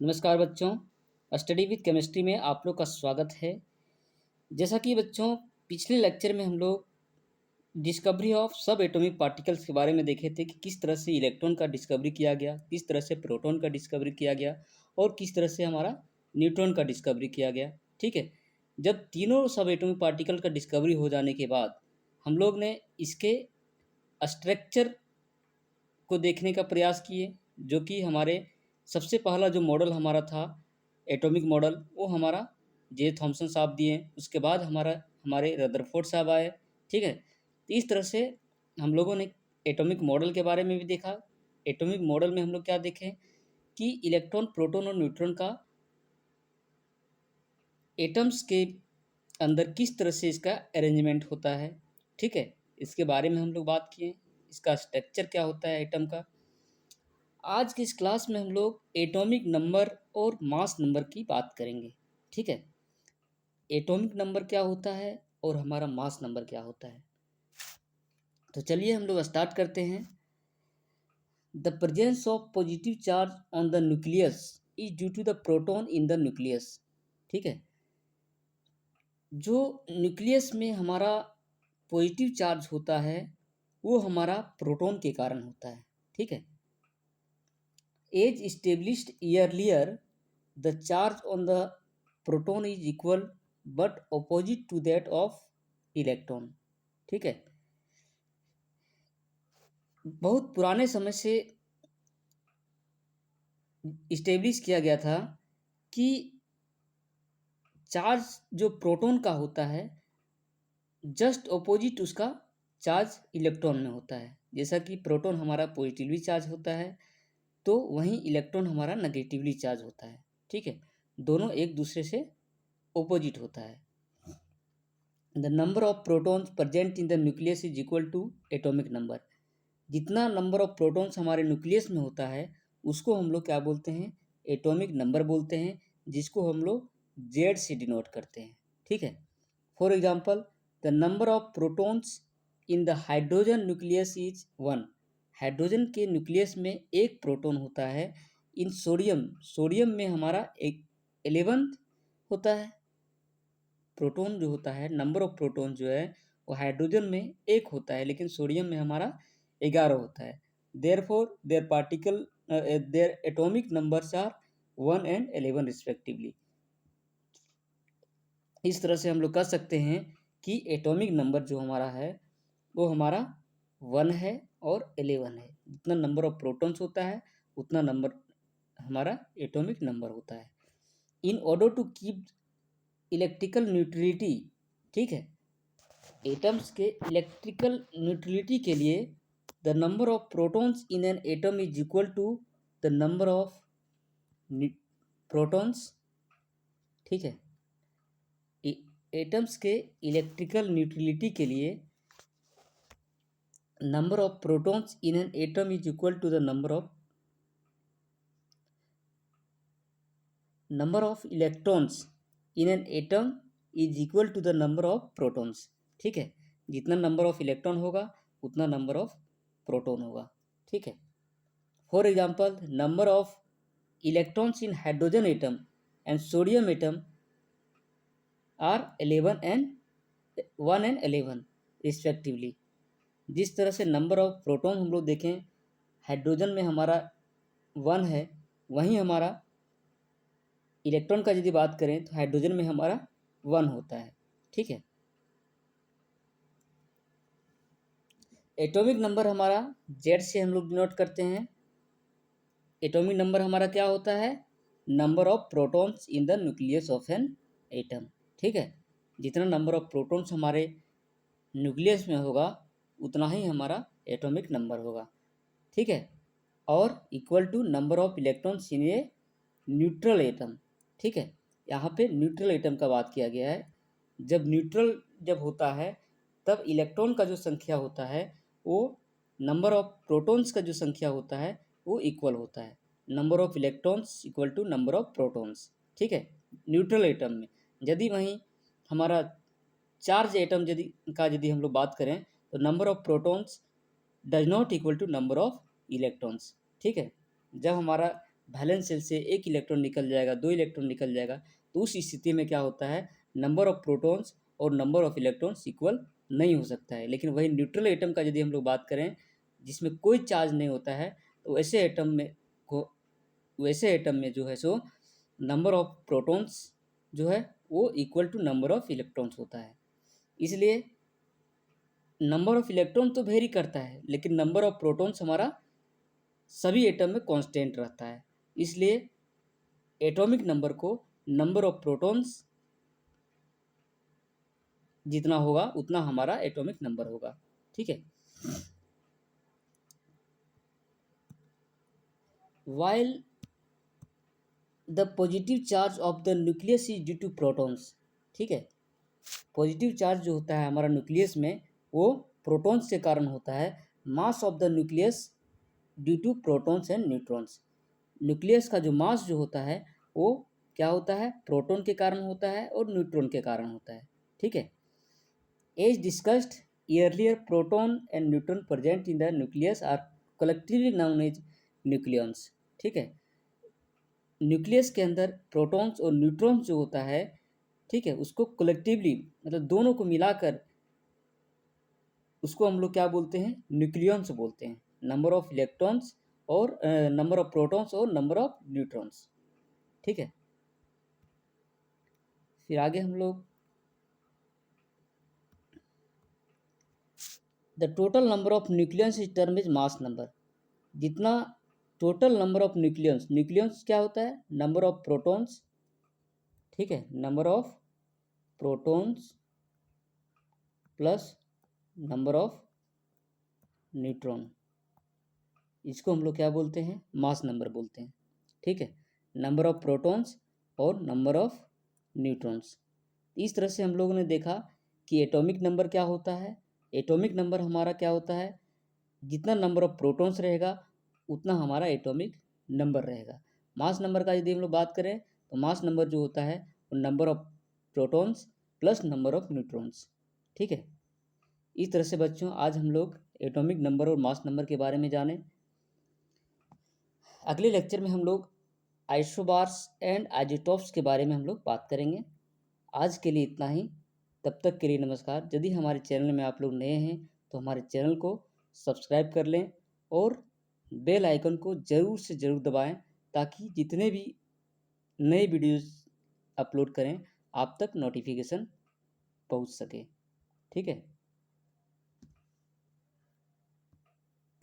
नमस्कार बच्चों, study with chemistry में आप लोग का स्वागत है। जैसा कि बच्चों पिछले लेक्चर में हम लोग डिस्कवरी ऑफ सब एटॉमिक पार्टिकल्स के बारे में देखे थे कि किस तरह से इलेक्ट्रॉन का डिस्कवरी किया गया, किस तरह से प्रोटॉन का डिस्कवरी किया गया और किस तरह से हमारा न्यूट्रॉन का डिस्कवरी किया गया। ठीक है, जब तीनों सब एटॉमिक पार्टिकल का डिस्कवरी हो जाने के बाद हम लोग ने इसके स्ट्रक्चर को देखने का प्रयास किए, जो कि हमारे सबसे पहला जो मॉडल हमारा था एटॉमिक मॉडल, वो हमारा जे थॉमसन साहब दिए। उसके बाद हमारे रदरफोर्ड साहब आए। ठीक है, तो इस तरह से हम लोगों ने एटॉमिक मॉडल के बारे में भी देखा। एटॉमिक मॉडल में हम लोग क्या देखें कि इलेक्ट्रॉन, प्रोटॉन और न्यूट्रॉन का एटम्स के अंदर किस तरह से इसका अरेंजमेंट होता है। ठीक है, इसके बारे में हम लोग बात किए, इसका स्ट्रक्चर क्या होता है एटम का। आज की इस क्लास में हम लोग एटॉमिक नंबर और मास नंबर की बात करेंगे। ठीक है, एटॉमिक नंबर क्या होता है और हमारा मास नंबर क्या होता है। तो चलिए हम लोग स्टार्ट करते हैं। The presence of positive charge on the nucleus is due to the proton in the nucleus. ठीक है, जो न्यूक्लियस में हमारा पॉजिटिव चार्ज होता है वो हमारा प्रोटॉन के कारण होता है। ठीक है, as established earlier, the charge on the proton is equal but opposite to that of electron। ठीक है, बहुत पुराने समय से इस्टेब्लिश किया गया था कि चार्ज जो प्रोटॉन का होता है जस्ट ऑपोजिट उसका चार्ज इलेक्ट्रॉन में होता है। जैसा कि प्रोटॉन हमारा पॉजिटिवली चार्ज होता है तो वहीं इलेक्ट्रॉन हमारा नेगेटिवली चार्ज होता है। ठीक है, दोनों एक दूसरे से ऑपोजिट होता है। The number of protons present in the nucleus is equal to atomic number. जितना नंबर ऑफ प्रोटॉन्स हमारे न्यूक्लियस में होता है उसको हम लोग क्या बोलते हैं, एटॉमिक नंबर बोलते हैं, जिसको हम लोग जेड से डिनोट करते हैं। ठीक है, for example the number of protons in the hydrogen nucleus is 1। Hydrogen के न्यूक्लियस में एक प्रोटॉन होता है। इन सोडियम, सोडियम में हमारा एक 11 होता है। प्रोटॉन जो होता है, नंबर ऑफ प्रोटॉन जो है वो हाइड्रोजन में एक होता है लेकिन सोडियम में हमारा 11 होता है। Therefore their particle their atomic numbers are 1 and 11 respectively. इस तरह से हम लोग कह सकते हैं कि एटॉमिक नंबर जो हमारा है वो हमारा 1 है और 11 है। जितना नंबर ऑफ प्रोटॉन्स होता है उतना नंबर हमारा एटॉमिक नंबर होता है। In order to keep electrical neutrality, ठीक है, एटम्स के इलेक्ट्रिकल न्यूट्रलिटी के लिए the number of protons in an atom is equal to the number of protons. ठीक है, एटम्स के इलेक्ट्रिकल न्यूट्रलिटी के लिए number of protons in an atom is equal to the number of electrons in an atom is equal to the number of protons. ठीक है, जितना number of electron होगा उतना नंबर ऑफ प्रोटॉन होगा। ठीक है, for example number of electrons in hydrogen atom and sodium atom are 11 and 1 and 11 respectively. जिस तरह से नंबर ऑफ प्रोटॉन हम लोग देखें हाइड्रोजन में हमारा 1 है, वहीं हमारा इलेक्ट्रॉन का यदि बात करें तो हाइड्रोजन में हमारा 1 होता है। ठीक है, एटॉमिक नंबर हमारा जेड से हम लोग डिनोट करते हैं। एटॉमिक नंबर हमारा क्या होता है, number of protons in the nucleus of an atom. ठीक है, जितना नंबर ऑफ प्रोटॉन्स हमारे न्यूक्लियस में होगा उतना ही हमारा एटॉमिक नंबर होगा। ठीक है, और equal to number of electrons in a neutral atom. ठीक है, यहाँ पे न्यूट्रल एटम का बात किया गया है। जब न्यूट्रल जब होता है तब इलेक्ट्रॉन का जो संख्या होता है वो नंबर ऑफ प्रोटॉन्स का जो संख्या होता है वो इक्वल होता है। Number of electrons equal to number of protons. ठीक है, न्यूट्रल एटम में यदि वहीं हमारा चार्ज एटम यदि हम लोग बात करें तो number of protons does not equal to number of electrons. ठीक है, जब हमारा वैलेंस शेल से एक इलेक्ट्रॉन निकल जाएगा, 2 इलेक्ट्रॉन निकल जाएगा, तो उस स्थिति में क्या होता है, नंबर ऑफ प्रोटॉन्स और नंबर ऑफ इलेक्ट्रॉन्स इक्वल नहीं हो सकता है। लेकिन वही न्यूट्रल एटम का यदि हम लोग बात करें, जिसमें कोई चार्ज नहीं होता है, तो वैसे एटम में जो है सो नंबर ऑफ प्रोटॉन्स जो है वो equal to number of electrons होता है। इसलिए नंबर ऑफ इलेक्ट्रॉन तो वेरी करता है, लेकिन नंबर ऑफ प्रोटॉन्स हमारा सभी एटम में कांस्टेंट रहता है। इसलिए एटॉमिक नंबर को नंबर ऑफ प्रोटॉन्स जितना होगा उतना हमारा एटॉमिक नंबर होगा। ठीक है। While the positive charge of the nucleus is due to protons. ठीक है। पॉजिटिव चार्ज जो होता है हमारा न्यूक्लियस में, वो प्रोटॉन्स के कारण होता है। Mass of the nucleus due to protons and neutrons. Nucleus का जो मास जो होता है वो क्या होता है, प्रोटॉन के कारण होता है और न्यूट्रॉन के कारण होता है। ठीक है। As discussed earlier, proton and neutron present in the nucleus are collectively known as nucleons. ठीक है। न्यूक्लियस के अंदर प्रोटॉन्स और न्यूट्रॉन्स जो होता है, ठीक है, उसको कलेक्टिवली मतलब दोनों को मिलाकर उसको हम लोग क्या बोलते हैं, न्यूक्लियॉन्स बोलते हैं। नंबर ऑफ इलेक्ट्रॉन्स और नंबर ऑफ प्रोटॉन्स और नंबर ऑफ न्यूट्रॉन्स। ठीक है। फिर आगे हम लोग the total number of nucleons is term is mass number. जितना total number of nucleons, nucleons क्या होता है, नंबर ऑफ प्रोटॉन्स। ठीक है। Number of protons plus number of neutron, इसको हम लोग क्या बोलते हैं, मास नंबर बोलते हैं। ठीक है। नंबर ऑफ प्रोटॉन्स और नंबर ऑफ न्यूट्रॉन्स। इस तरह से हम लोगों ने देखा कि एटॉमिक नंबर क्या होता है। एटॉमिक नंबर हमारा क्या होता है, जितना नंबर ऑफ प्रोटॉन्स रहेगा उतना हमारा एटॉमिक नंबर रहेगा। मास नंबर का यदि हम लोग बात करें तो मास नंबर जो होता है वो number of protons plus number of neutrons. ठीक है। इस तरह से बच्चों आज हम लोग एटॉमिक नंबर और मास नंबर के बारे में जाने। अगले लेक्चर में हम लोग आइसोबार्स एंड आइसोटोप्स के बारे में हम लोग बात करेंगे। आज के लिए इतना ही। तब तक के लिए नमस्कार। यदि हमारे चैनल में आप लोग नए हैं तो हमारे चैनल को सब्सक्राइब कर लें और बेल आइकन को ज़रूर से ज़रूर दबाएं, ताकि जितने भी नए वीडियोस अपलोड करें आप तक नोटिफिकेशन पहुंच सके। ठीक है।